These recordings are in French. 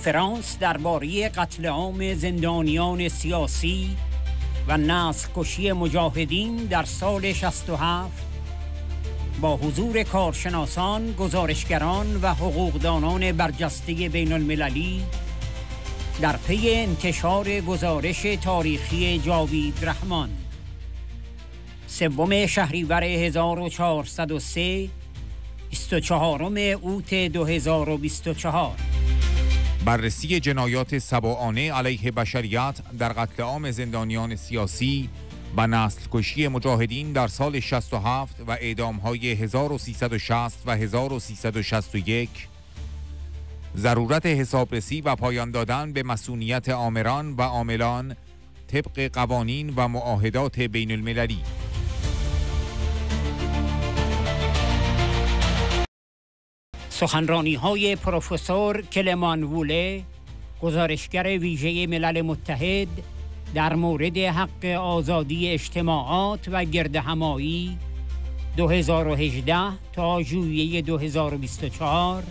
کنفرانس درباره قتل عام زندانیان سیاسی و نسل کشی مجاهدین در سال 67 با حضور کارشناسان، گزارشگران و حقوقدانان برجسته بین المللی در پی انتشار گزارش تاریخی جاوید رحمان. 3 شهریور 1403 24 اوت 2024. بررسی جنایات سباعانه علیه بشریت در قتل عام زندانیان سیاسی و نسل کشی مجاهدین در سال 67 و اعدام‌های 1360 و 1361، ضرورت حسابرسی و پایان دادن به مسئولیت آمران و عاملان طبق قوانین و معاهدات بین المللی. سخنرانی‌های پروفسور کلمان ووله، گزارشگر ویژه ملل متحد در مورد حق آزادی اجتماعات و گردهمایی 2018 تا ژوئیه 2024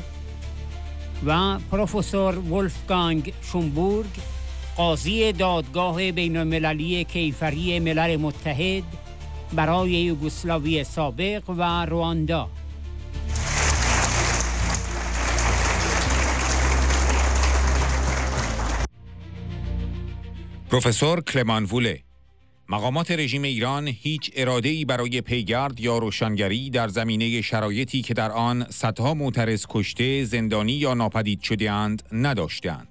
و پروفسور ولفگانگ شومبورگ، قاضی دادگاه بین المللی کیفری ملل متحد برای یوگسلاوی سابق و رواندا. پروفسور کلمان ووله: مقامات رژیم ایران هیچ اراده‌ای برای پیگرد یا روشنگری در زمینه شرایطی که در آن صدها معترض کشته، زندانی یا ناپدید شده‌اند نداشتند.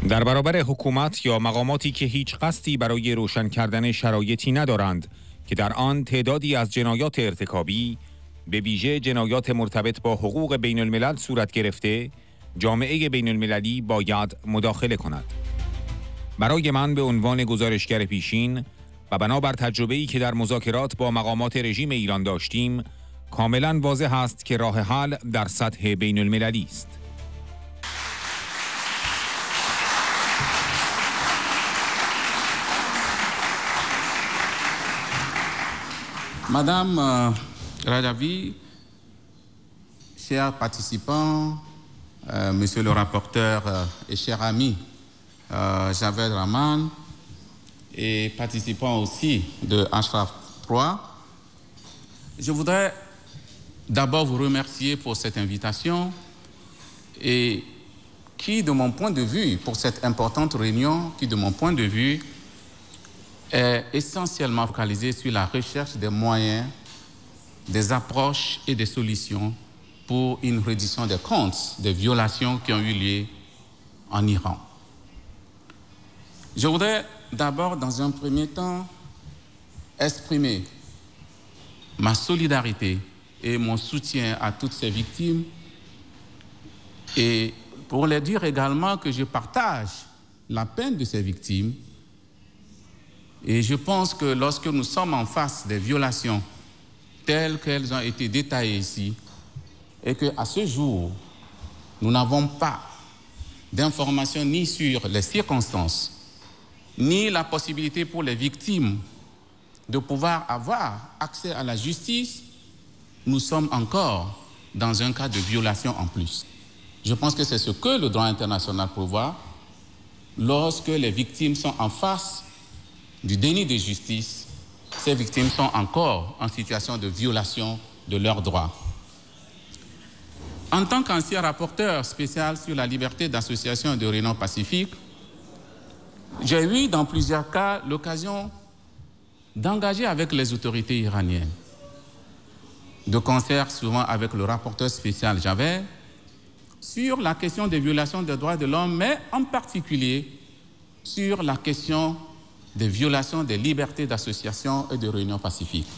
در برابر حکومت یا مقاماتی که هیچ قصدی برای روشن کردن شرایطی ندارند که در آن تعدادی از جنایات ارتکابی، به ویژه جنایات مرتبط با حقوق بین الملل صورت گرفته، جامعه بین المللی باید مداخله کند. برای من به عنوان گزارشگر پیشین و بنابر تجربه‌ای که در مذاکرات با مقامات رژیم ایران داشتیم، کاملا واضح است که راه حل در سطح بین المللی است. Madame Rajavi, chers participants, monsieur le rapporteur et cher ami Javed Rahman et participants aussi de Ashraf 3, je voudrais d'abord vous remercier pour cette invitation et qui, de mon point de vue, pour cette importante réunion, qui, de mon point de vue, est essentiellement focalisée sur la recherche des moyens, des approches et des solutions pour une reddition des comptes des violations qui ont eu lieu en Iran. Je voudrais d'abord, dans un premier temps, exprimer ma solidarité et mon soutien à toutes ces victimes et pour leur dire également que je partage la peine de ces victimes. Et je pense que lorsque nous sommes en face des violations telles qu'elles ont été détaillées ici, et qu'à ce jour, nous n'avons pas d'informations ni sur les circonstances, ni la possibilité pour les victimes de pouvoir avoir accès à la justice, nous sommes encore dans un cas de violation en plus. Je pense que c'est ce que le droit international prévoit lorsque les victimes sont en face du déni de justice. Ces victimes sont encore en situation de violation de leurs droits. En tant qu'ancien rapporteur spécial sur la liberté d'association et de réunion pacifique, j'ai eu dans plusieurs cas l'occasion d'engager avec les autorités iraniennes, de concert souvent avec le rapporteur spécial Javed, sur la question des violations des droits de l'homme, mais en particulier sur la question des violations des libertés d'association et de réunion pacifique.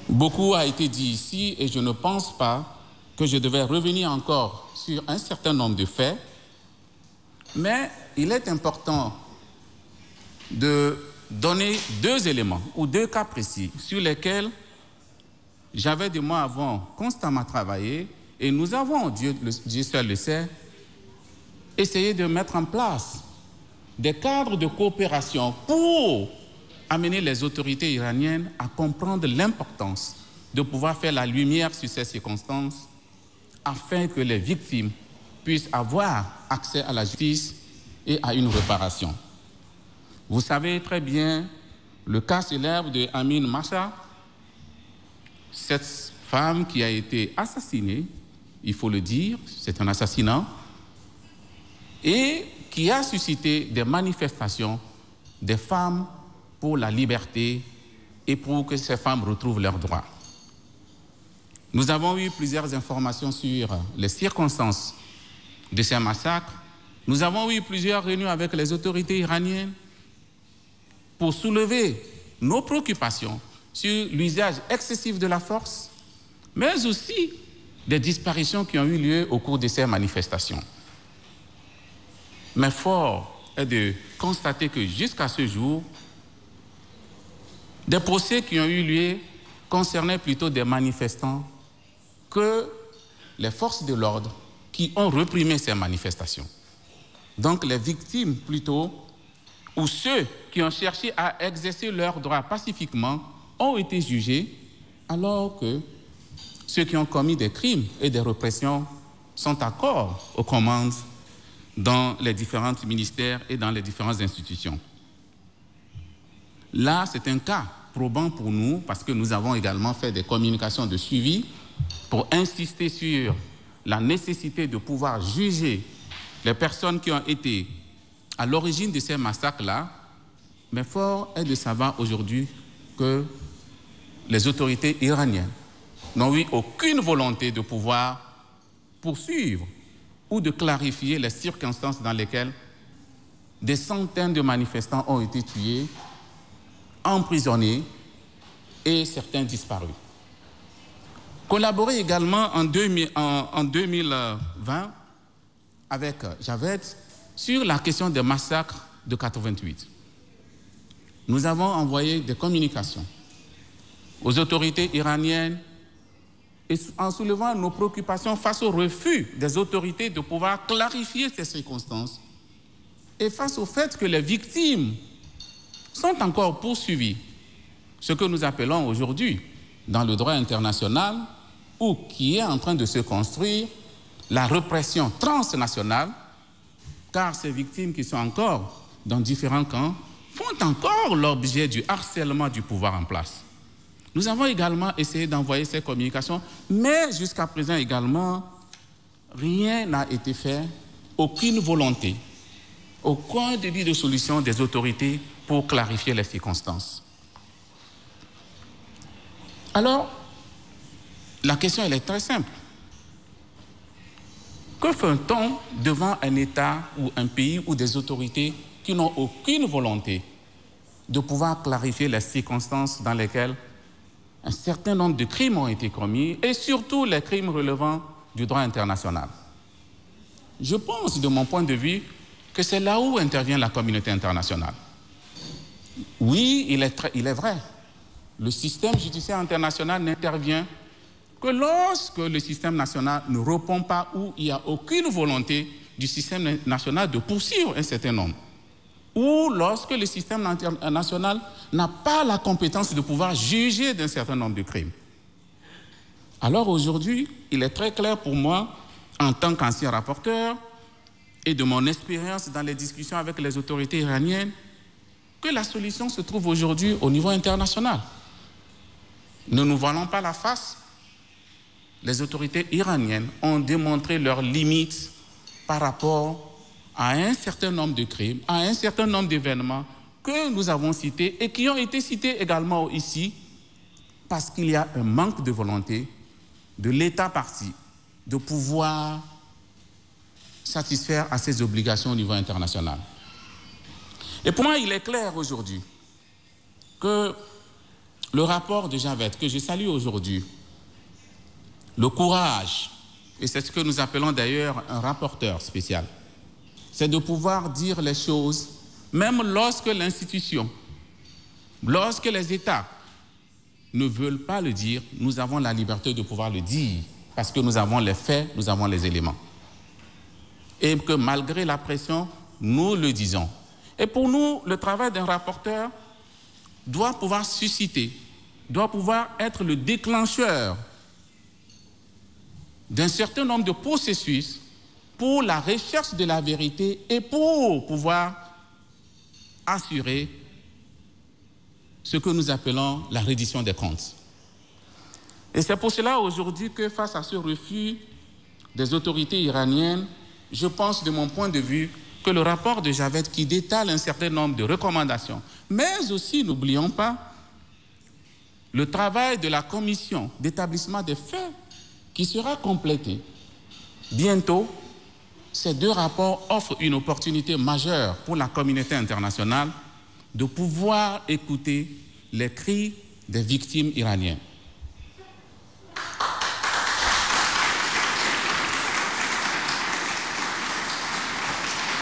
Beaucoup a été dit ici et je ne pense pas que je devais revenir encore sur un certain nombre de faits, mais il est important de donner 2 éléments ou 2 cas précis sur lesquels Javed et moi avons constamment travaillé et nous avons, Dieu seul le sait, essayé de mettre en place des cadres de coopération pour amener les autorités iraniennes à comprendre l'importance de pouvoir faire la lumière sur ces circonstances afin que les victimes puissent avoir accès à la justice et à une réparation. Vous savez très bien le cas célèbre de Amine Macha, cette femme qui a été assassinée, il faut le dire, c'est un assassinat, et qui a suscité des manifestations des femmes pour la liberté et pour que ces femmes retrouvent leurs droits. Nous avons eu plusieurs informations sur les circonstances de ces massacres. Nous avons eu plusieurs réunions avec les autorités iraniennes pour soulever nos préoccupations sur l'usage excessif de la force, mais aussi des disparitions qui ont eu lieu au cours de ces manifestations. Mais fort est de constater que jusqu'à ce jour, des procès qui ont eu lieu concernaient plutôt des manifestants que les forces de l'ordre qui ont réprimé ces manifestations. Donc les victimes plutôt, ou ceux qui ont cherché à exercer leurs droits pacifiquement, ont été jugés, alors que ceux qui ont commis des crimes et des répressions sont encore aux commandes dans les différents ministères et dans les différentes institutions. Là, c'est un cas probant pour nous parce que nous avons également fait des communications de suivi pour insister sur la nécessité de pouvoir juger les personnes qui ont été à l'origine de ces massacres-là, mais fort est de savoir aujourd'hui que les autorités iraniennes n'ont eu aucune volonté de pouvoir poursuivre ou de clarifier les circonstances dans lesquelles des centaines de manifestants ont été tués, emprisonnés et certains disparus. Collaborer également en 2020 avec Javed sur la question des massacres de 88. Nous avons envoyé des communications aux autorités iraniennes et en soulevant nos préoccupations face au refus des autorités de pouvoir clarifier ces circonstances et face au fait que les victimes sont encore poursuivies, ce que nous appelons aujourd'hui dans le droit international ou qui est en train de se construire la répression transnationale, car ces victimes qui sont encore dans différents camps font encore l'objet du harcèlement du pouvoir en place. Nous avons également essayé d'envoyer ces communications, mais jusqu'à présent également, rien n'a été fait, aucune volonté, aucun début de solution des autorités pour clarifier les circonstances. Alors, la question elle est très simple. Que fait-on devant un État ou un pays ou des autorités qui n'ont aucune volonté de pouvoir clarifier les circonstances dans lesquelles un certain nombre de crimes ont été commis et surtout les crimes relevant du droit international? Je pense, de mon point de vue, que c'est là où intervient la communauté internationale. Oui, il est vrai, le système judiciaire international n'intervient que lorsque le système national ne répond pas ou il n'y a aucune volonté du système national de poursuivre un certain nombre. Ou lorsque le système national n'a pas la compétence de pouvoir juger d'un certain nombre de crimes. Alors aujourd'hui, il est très clair pour moi, en tant qu'ancien rapporteur, et de mon expérience dans les discussions avec les autorités iraniennes, que la solution se trouve aujourd'hui au niveau international. Ne nous voilons pas la face. Les autorités iraniennes ont démontré leurs limites par rapport à un certain nombre de crimes, à un certain nombre d'événements que nous avons cités et qui ont été cités également ici parce qu'il y a un manque de volonté de l'État parti de pouvoir satisfaire à ses obligations au niveau international. Et pour moi, il est clair aujourd'hui que le rapport de Javed, que je salue aujourd'hui, le courage, et c'est ce que nous appelons d'ailleurs un rapporteur spécial, c'est de pouvoir dire les choses, même lorsque l'institution, lorsque les États ne veulent pas le dire, nous avons la liberté de pouvoir le dire, parce que nous avons les faits, nous avons les éléments. Et que malgré la pression, nous le disons. Et pour nous, le travail d'un rapporteur doit pouvoir susciter, doit pouvoir être le déclencheur d'un certain nombre de processus pour la recherche de la vérité et pour pouvoir assurer ce que nous appelons la reddition des comptes. Et c'est pour cela aujourd'hui que face à ce refus des autorités iraniennes, je pense de mon point de vue que le rapport de Javed qui détale un certain nombre de recommandations, mais aussi, n'oublions pas, le travail de la commission d'établissement des faits qui sera complété bientôt. Ces deux rapports offrent une opportunité majeure pour la communauté internationale de pouvoir écouter les cris des victimes iraniennes.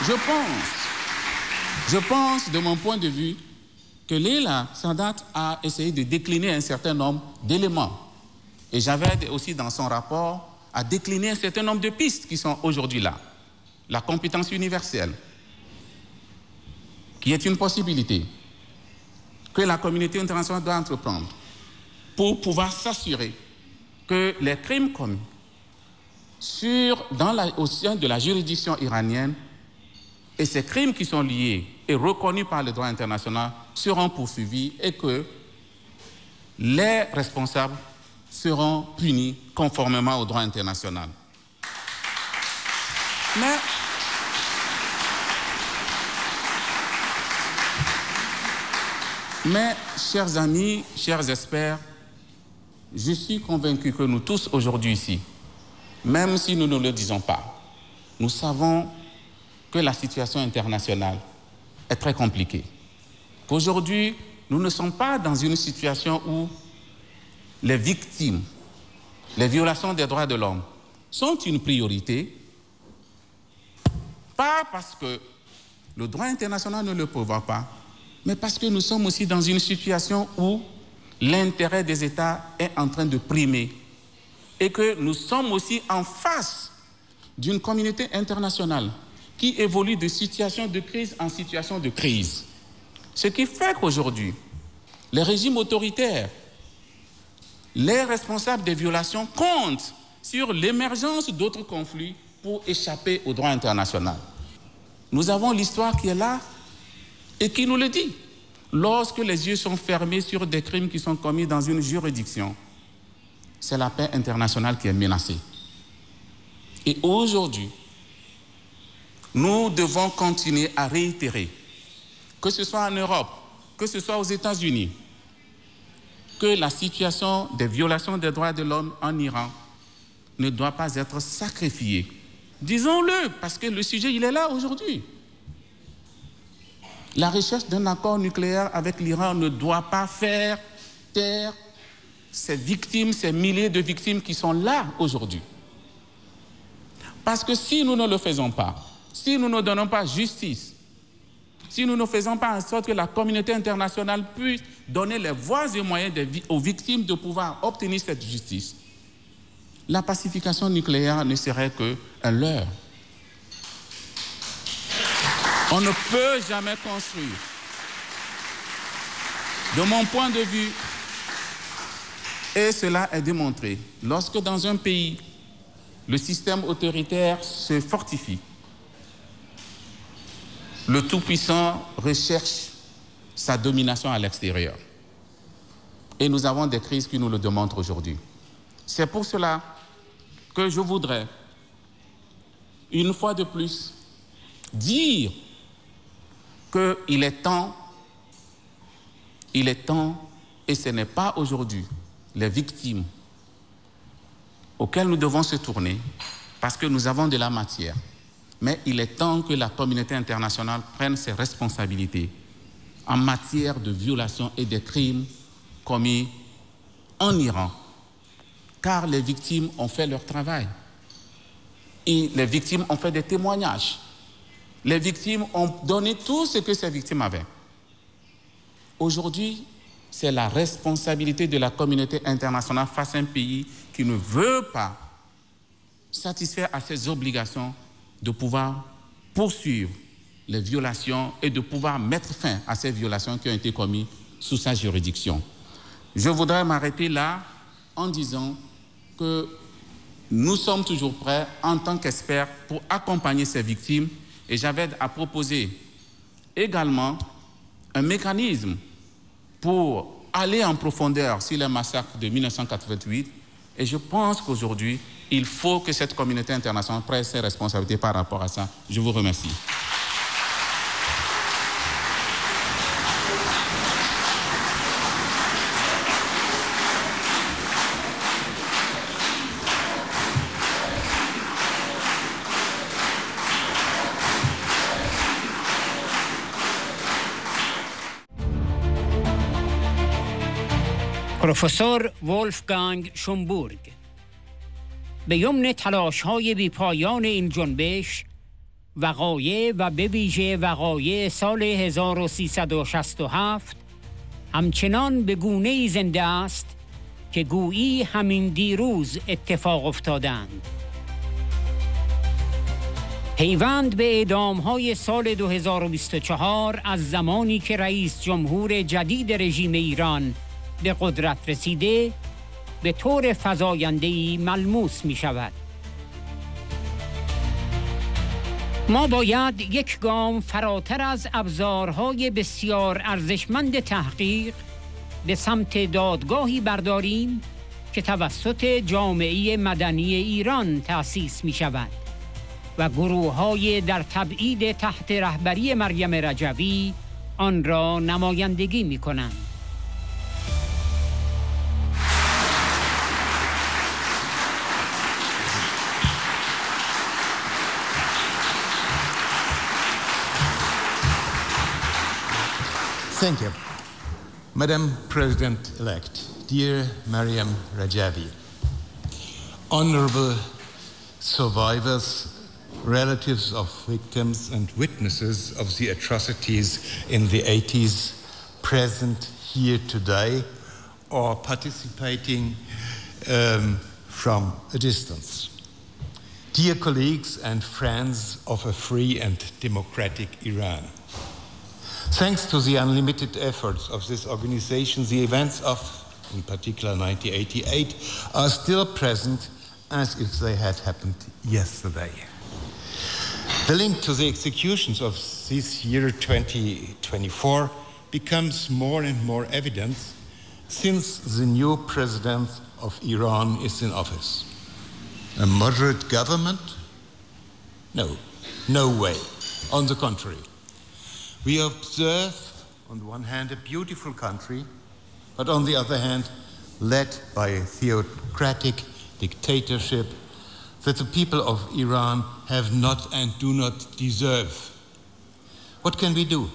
Je pense, de mon point de vue, que Leila Sadat a essayé de décliner un certain nombre d'éléments. Et Javed aussi, dans son rapport, a décliné un certain nombre de pistes qui sont aujourd'hui là. La compétence universelle, qui est une possibilité que la communauté internationale doit entreprendre pour pouvoir s'assurer que les crimes commis au sein de la juridiction iranienne et ces crimes qui sont liés et reconnus par le droit international seront poursuivis et que les responsables seront punis conformément au droit international. Mais, chers amis, chers experts, je suis convaincu que nous tous aujourd'hui ici, même si nous ne le disons pas, nous savons que la situation internationale est très compliquée. Qu'aujourd'hui, nous ne sommes pas dans une situation où les victimes, les violations des droits de l'homme sont une priorité, pas parce que le droit international ne le prévoit pas, mais parce que nous sommes aussi dans une situation où l'intérêt des États est en train de primer et que nous sommes aussi en face d'une communauté internationale qui évolue de situation de crise en situation de crise. Ce qui fait qu'aujourd'hui, les régimes autoritaires, les responsables des violations comptent sur l'émergence d'autres conflits pour échapper au droit international. Nous avons l'histoire qui est là et qui nous le dit. Lorsque les yeux sont fermés sur des crimes qui sont commis dans une juridiction, c'est la paix internationale qui est menacée. Et aujourd'hui, nous devons continuer à réitérer, que ce soit en Europe, que ce soit aux États-Unis, que la situation des violations des droits de l'homme en Iran ne doit pas être sacrifiée. Disons-le, parce que le sujet, il est là aujourd'hui. La recherche d'un accord nucléaire avec l'Iran ne doit pas faire taire ces victimes, ces milliers de victimes qui sont là aujourd'hui. Parce que si nous ne le faisons pas, si nous ne donnons pas justice, si nous ne faisons pas en sorte que la communauté internationale puisse donner les voies et moyens aux victimes de pouvoir obtenir cette justice, la pacification nucléaire ne serait qu'un leurre. On ne peut jamais construire. De mon point de vue, et cela est démontré, lorsque dans un pays, le système autoritaire se fortifie, le Tout-Puissant recherche sa domination à l'extérieur. Et nous avons des crises qui nous le démontrent aujourd'hui. C'est pour cela que je voudrais, une fois de plus, dire qu'il est temps, et ce n'est pas aujourd'hui les victimes auxquelles nous devons se tourner, parce que nous avons de la matière. Mais il est temps que la communauté internationale prenne ses responsabilités en matière de violations et de crimes commis en Iran, car les victimes ont fait leur travail. Et les victimes ont fait des témoignages. Les victimes ont donné tout ce que ces victimes avaient. Aujourd'hui, c'est la responsabilité de la communauté internationale face à un pays qui ne veut pas satisfaire à ses obligations de pouvoir poursuivre les violations et de pouvoir mettre fin à ces violations qui ont été commises sous sa juridiction. Je voudrais m'arrêter là en disant que nous sommes toujours prêts en tant qu'experts pour accompagner ces victimes et j'avais à proposer également un mécanisme pour aller en profondeur sur les massacres de 1988 et je pense qu'aujourd'hui, il faut que cette communauté internationale prenne ses responsabilités par rapport à ça. Je vous remercie. پروفسور ولفگانگ شومبورگ به یمن تلاش‌های بی‌پایان این جنبش وقایع و به ویژه وقایع سال 1367 همچنان به گونه‌ای زنده است که گویی همین دیروز اتفاق افتادند. پیوند به اعدام‌های سال 2024 از زمانی که رئیس جمهور جدید رژیم ایران به قدرت رسیده به طور فزاینده‌ای ملموس می شود. ما باید یک گام فراتر از ابزارهای بسیار ارزشمند تحقیق به سمت دادگاهی برداریم که توسط جامعه مدنی ایران تأسیس می شود و گروه‌های در تبعید تحت رهبری مریم رجوی آن را نمایندگی می کنند. Thank you. Madam President-elect, dear Maryam Rajavi, honorable survivors, relatives of victims and witnesses of the atrocities in the 80s present here today or participating from a distance. Dear colleagues and friends of a free and democratic Iran, thanks to the unlimited efforts of this organization, the events of, in particular, 1988 are still present as if they had happened yesterday. The link to the executions of this year 2024 becomes more and more evident since the new president of Iran is in office. A moderate government? No way. On the contrary. We observe, on the one hand, a beautiful country, but on the other hand, led by a theocratic dictatorship that the people of Iran have not and do not deserve. What can we do?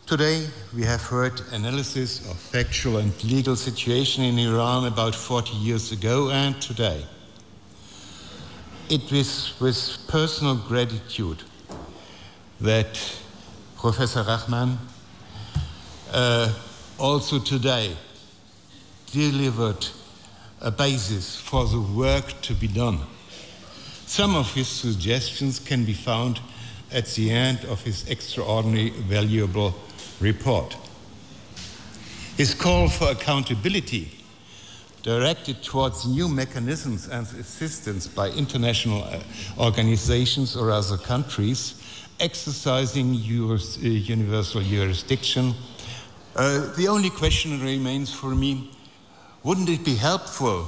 Today, we have heard analysis of factual and legal situation in Iran about 40 years ago and today. It is with personal gratitude that Professor Rahman also today delivered a basis for the work to be done. Some of his suggestions can be found at the end of his extraordinary valuable report. His call for accountability directed towards new mechanisms and assistance by international organizations or other countries exercising universal jurisdiction. The only question remains for me, wouldn't it be helpful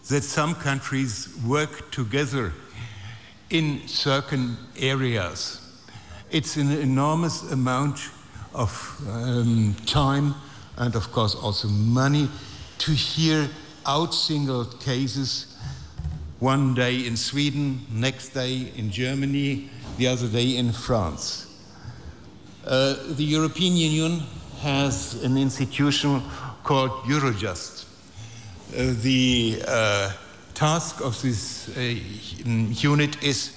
that some countries work together in certain areas? It's an enormous amount of time and of course also money to hear out single cases, one day in Sweden, next day in Germany, the other day in France. The European Union has an institution called Eurojust. The task of this unit is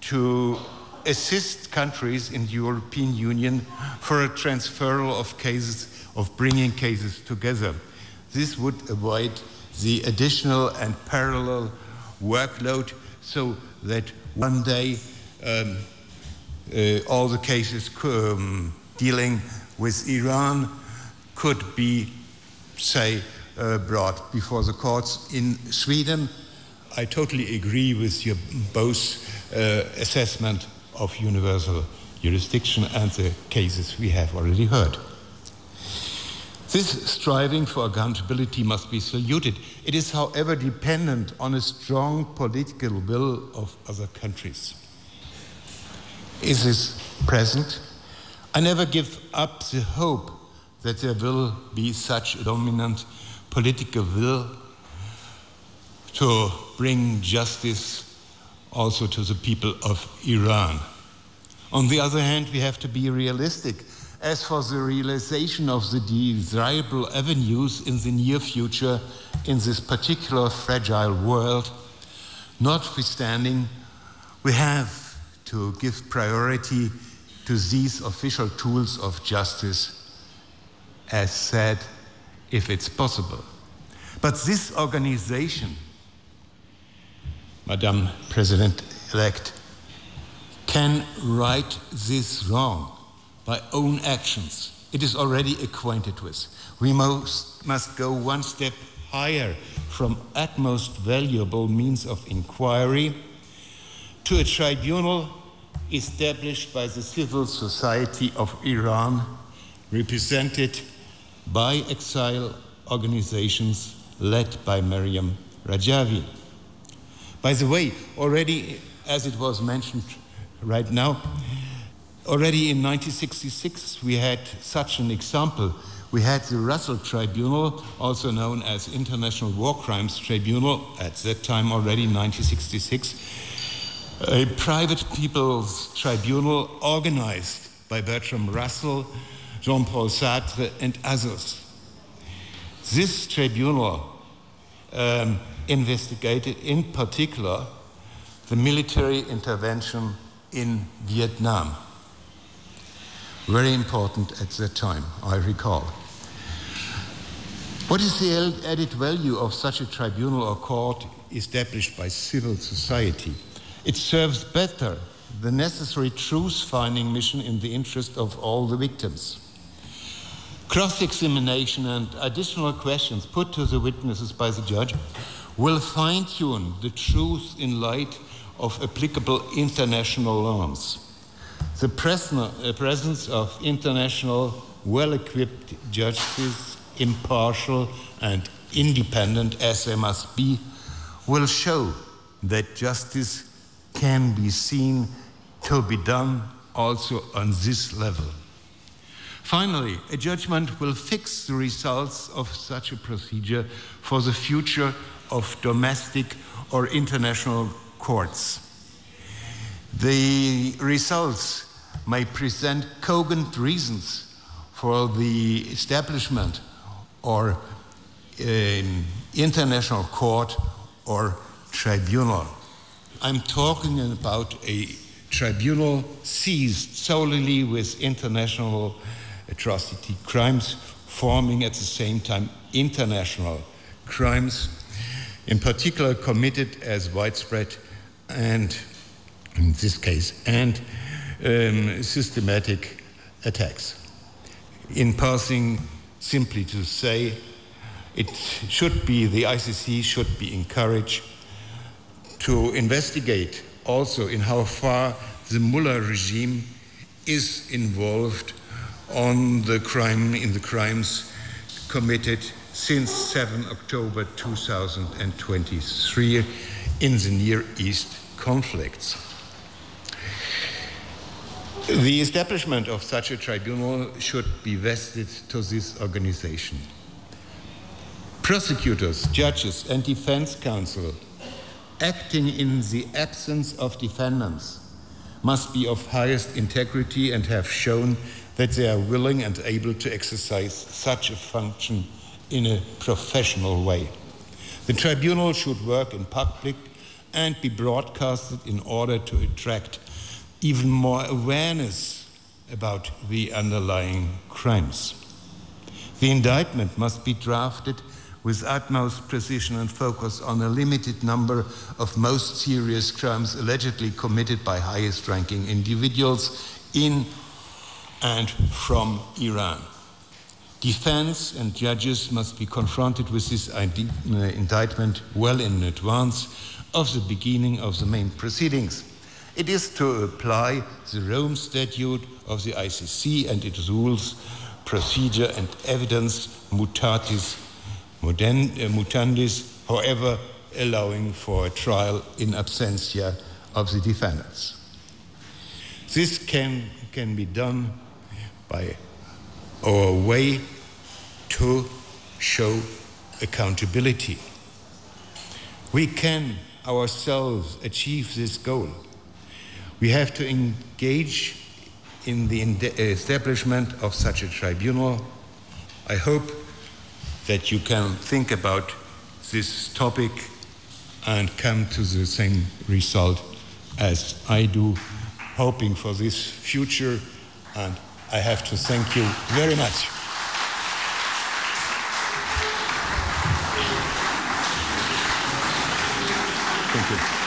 to assist countries in the European Union for a transferal of cases, of bringing cases together. This would avoid the additional and parallel workload so that one day all the cases dealing with Iran could be, say, brought before the courts in Sweden I totally agree with your both assessment of universal jurisdiction and the cases we have already heard. This striving for accountability must be saluted. It is, however, dependent on a strong political will of other countries. Is this present? I never give up the hope that there will be such a dominant political will to bring justice also to the people of Iran. On the other hand, we have to be realistic. As for the realization of the desirable avenues in the near future in this particular fragile world, notwithstanding, we have to give priority to these official tools of justice, as said, if it's possible. But this organization, Madam President-elect, can right this wrong by own actions it is already acquainted with. We must go one step higher from utmost valuable means of inquiry to a tribunal established by the civil society of Iran, represented by exile organizations led by Maryam Rajavi. By the way, already, as it was mentioned right now, already in 1966 we had such an example. We had the Russell Tribunal, also known as International War Crimes Tribunal, at that time already 1966, a private people's tribunal organized by Bertrand Russell, Jean-Paul Sartre and others. This tribunal investigated in particular the military intervention in Vietnam. Very important at that time, I recall. What is the added value of such a tribunal or court established by civil society? It serves better the necessary truth-finding mission in the interest of all the victims. Cross-examination and additional questions put to the witnesses by the judge will fine-tune the truth in light of applicable international norms. The presence of international, well-equipped judges, impartial and independent as they must be, will show that justice can be seen to be done also on this level. Finally, a judgment will fix the results of such a procedure for the future of domestic or international courts. The results may present cogent reasons for the establishment or an international court or tribunal. I'm talking about a tribunal seized solely with international atrocity crimes, forming at the same time international crimes, in particular committed as widespread and, in this case, and systematic attacks. In passing, simply to say, it should be, the ICC should be encouraged to investigate also in how far the Mullah regime is involved in the crimes committed since 7 October 2023 in the Near East conflicts. The establishment of such a tribunal should be vested to this organization. Prosecutors, judges, and defense counsel acting in the absence of defendants must be of highest integrity and have shown that they are willing and able to exercise such a function in a professional way. The tribunal should work in public and be broadcasted in order to attract even more awareness about the underlying crimes. The indictment must be drafted with utmost precision and focus on a limited number of most serious crimes allegedly committed by highest-ranking individuals in and from Iran. Defense and judges must be confronted with this indictment well in advance of the beginning of the main proceedings. It is to apply the Rome Statute of the ICC and its rules, procedure and evidence mutatis mutandis, however, allowing for a trial in absentia of the defendants. This can be done by our way to show accountability. We can ourselves achieve this goal. We have to engage in the establishment of such a tribunal. I hope that you can think about this topic and come to the same result as I do, hoping for this future, and I have to thank you very much. Thank you.